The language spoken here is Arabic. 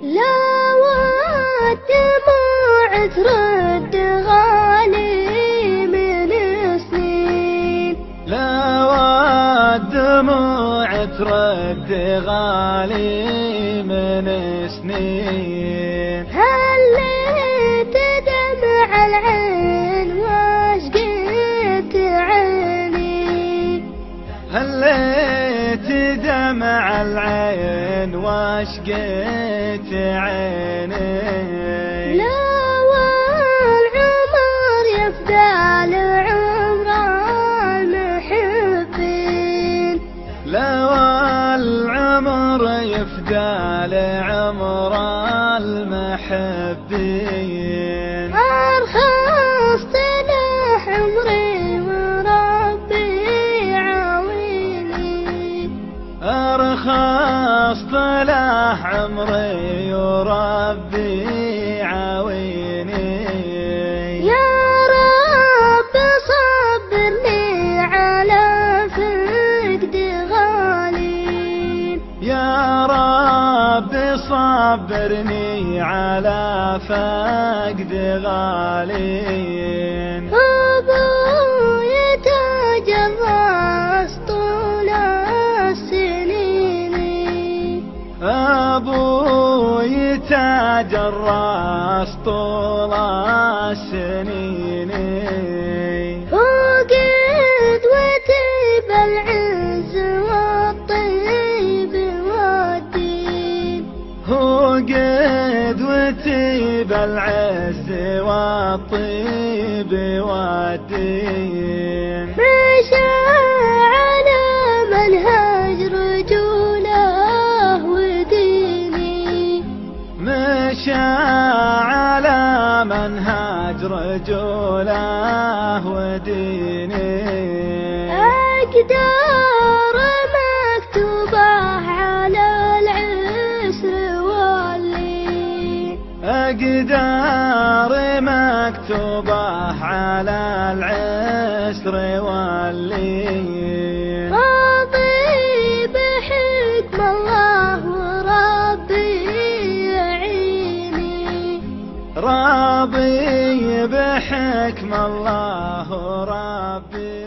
لا والدموع ترد غالي من سنين، لا والدموع ترد غالي من سنين. هليت دمع العين واشقيت عيني، هليت دمع العين واشقيت عيني. لا والعمر يفدى لعمر المحبين، لا والعمر يفدى لعمر المحبين. أرخصت له عمري وربي عاويني، أرخصت له عمري وربي عاويني. يا رب صبرني على فقد غالي، يا رب صبرني على فقد غالين. أبوي تاج الراس طول السنين، أبوي تاج الراس طول السنين. وقد وتب العز والطيب والدين، وقد وتب العز والطيب والدين. مشى على منهج رجوله وديني، مشى على منهج رجوله وديني. أقدار مكتوبة على العسر واللين، أقدار مكتوبة على العسر واللين. راضي بحكم الله وربي يعيني، راضي بحكم الله وربي